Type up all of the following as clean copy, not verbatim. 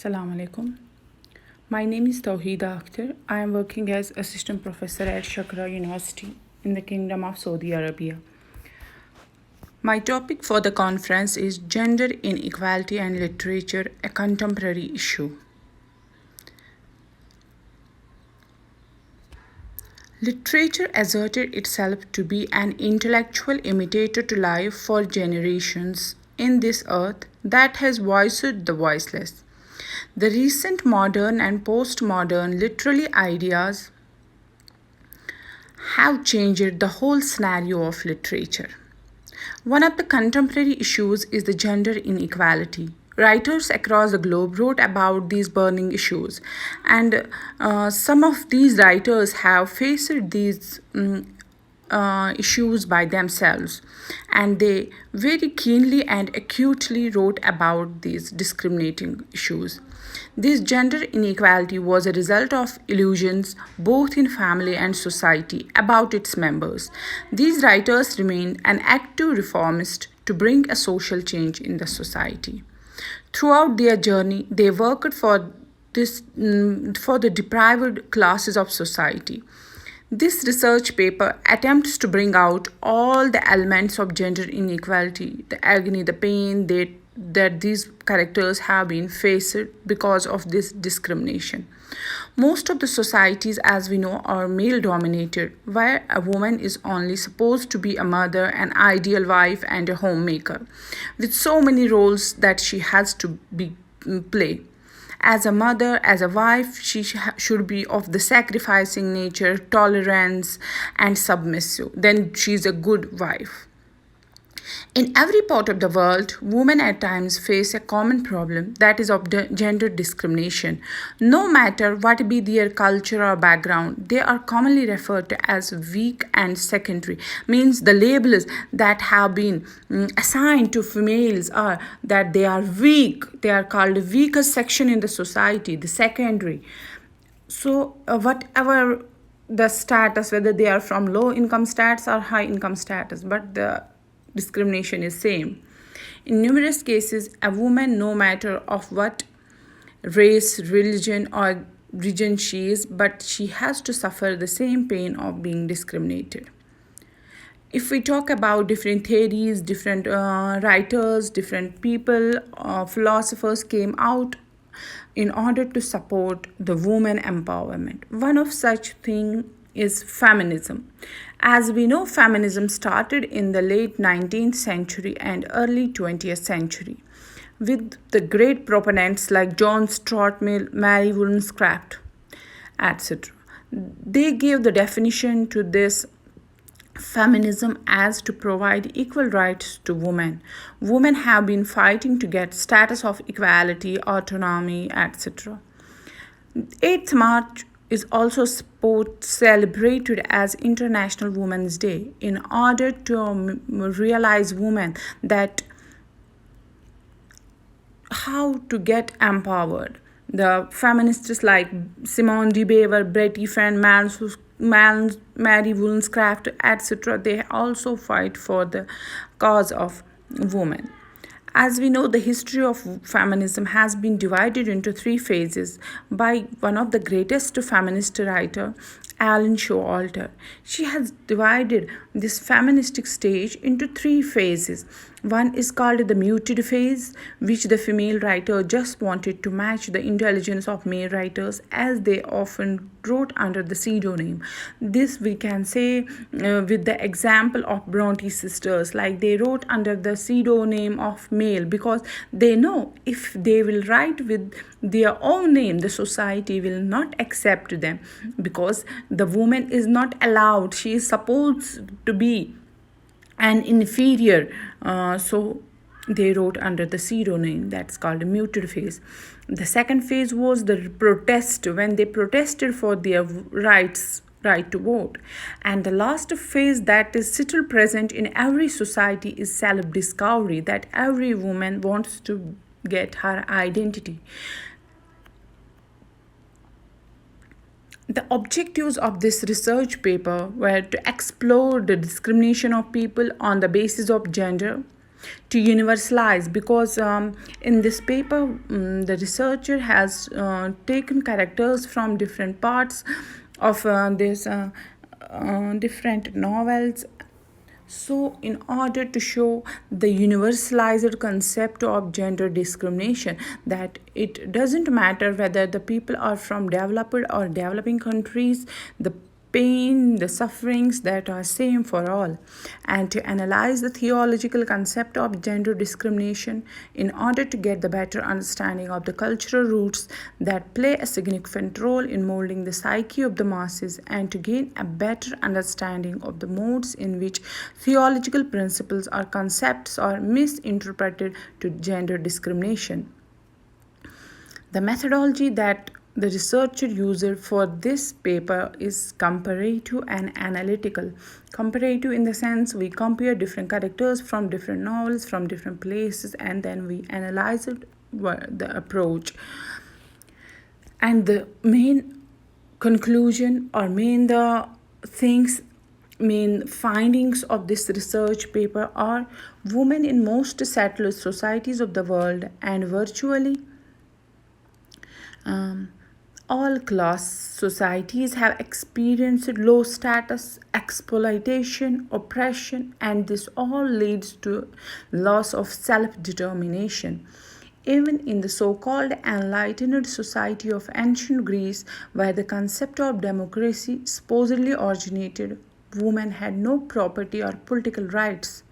Assalamu alaikum. My name is Tawhida Akhter. I am working as assistant professor at Shakra University in the Kingdom of Saudi Arabia. My topic for the conference is Gender Inequality and Literature, a Contemporary Issue. Literature asserted itself to be an intellectual imitator to life for generations in this earth that has voiced the voiceless. The recent modern and postmodern literary ideas have changed the whole scenario of literature. One of the contemporary issues is the gender inequality. Writers across the globe wrote about these burning issues, and some of these writers have faced these issues by themselves, and they very keenly and acutely wrote about these discriminating issues. This gender inequality was a result of illusions both in family and society about its members. These writers remained an active reformist to bring a social change in the society. Throughout their journey, they worked for the deprived classes of society. This research paper attempts to bring out all the elements of gender inequality, the agony, the pain that these characters have been faced because of this discrimination. Most of the societies, as we know, are male dominated, where a woman is only supposed to be a mother, an ideal wife, and a homemaker, with so many roles that she has to play. As a mother, as a wife, she should be of the sacrificing nature, tolerance, and submissive. Then she's a good wife. In every part of the world, women at times face a common problem, that is of gender discrimination. No matter what be their culture or background, they are commonly referred to as weak and secondary. Means the labels that have been assigned to females are that they are weak. They are called the weakest section in the society, the secondary. So whatever the status, whether they are from low income status or high income status, but the discrimination is same. In numerous cases, a woman, no matter of what race, religion, or region she is, but she has to suffer the same pain of being discriminated. If we talk about different theories, different writers, different people, philosophers came out in order to support the woman empowerment. One of such thing is feminism. As we know, feminism started in the late 19th century and early 20th century with the great proponents like John Stuart Mill, Mary Wollstonecraft, etc. They gave the definition to this feminism as to provide equal rights to women. Women have been fighting to get status of equality, autonomy, etc. 8th March is also celebrated as International Women's Day in order to realize women that how to get empowered. The feminists like Simone de Beauvoir, Betty Friedan, Mary Wollstonecraft, etc., they also fight for the cause of women. As we know, the history of feminism has been divided into three phases by one of the greatest feminist writer, Ellen Showalter. She has divided this feministic stage into three phases. One is called the muted phase, which the female writer just wanted to match the intelligence of male writers as they often wrote under the pseudonym. This we can say with the example of Bronte sisters, like they wrote under the pseudonym of male because they know if they will write with their own name, the society will not accept them because the woman is not allowed. She is supposed to be an inferior. So they wrote under the pseudonym, that's called a muted phase. The second phase was the protest, when they protested for their right to vote. And the last phase that is still present in every society is self-discovery, that every woman wants to get her identity. The objectives of this research paper were to explore the discrimination of people on the basis of gender, to universalize, because in this paper the researcher has taken characters from different parts of this different novels. So, in order to show the universalized concept of gender discrimination, that it doesn't matter whether the people are from developed or developing countries, the pain, the sufferings that are same for all, and to analyze the theological concept of gender discrimination in order to get the better understanding of the cultural roots that play a significant role in molding the psyche of the masses, and to gain a better understanding of the modes in which theological principles or concepts are misinterpreted to gender discrimination. The methodology that the researcher used for this paper is comparative and analytical. Comparative in the sense we compare different characters from different novels, from different places, and then we analyze it, the approach. And the main conclusion or main findings of this research paper are: women in most settled societies of the world and virtually all class societies have experienced low status, exploitation, oppression, and this all leads to loss of self-determination. Even in the so-called enlightened society of ancient Greece, where the concept of democracy supposedly originated, women had no property or political rights.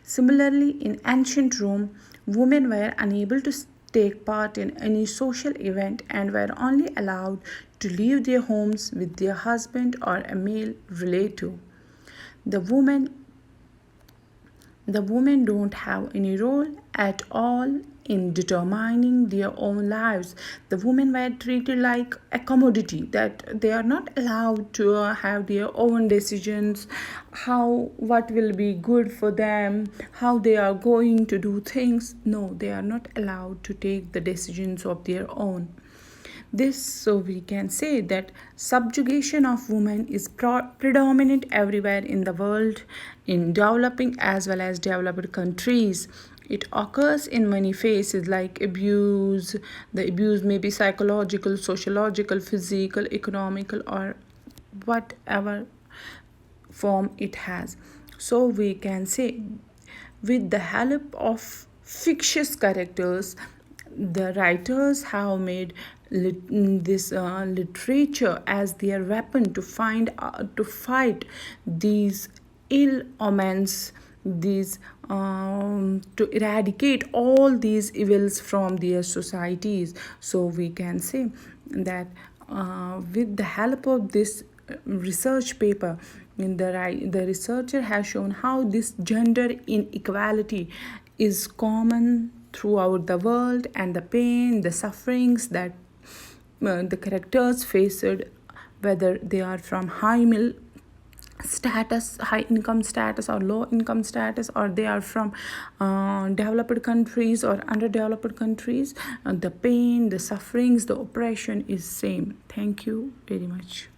Similarly, in ancient Rome, women were unable to take part in any social event and were only allowed to leave their homes with their husband or a male relative. The women the women don't have any role at all in determining their own lives. The women were treated like a commodity, that they are not allowed to have their own decisions, what will be good for them, how they are going to do things. No, they are not allowed to take the decisions of their own. So we can say that subjugation of women is predominant everywhere in the world, in developing as well as developed countries. It occurs in many phases like abuse. The abuse may be psychological, sociological, physical, economical, or whatever form it has. So we can say, with the help of fictitious characters, the writers have made this literature as their weapon to fight these ill omens, these to eradicate all these evils from their societies. So we can say that with the help of this research paper, the researcher has shown how this gender inequality is common throughout the world, and the pain, the sufferings that the characters faced, whether they are from high income status or low income status, or they are from developed countries or underdeveloped countries, the pain, the sufferings, the oppression is same. Thank you very much.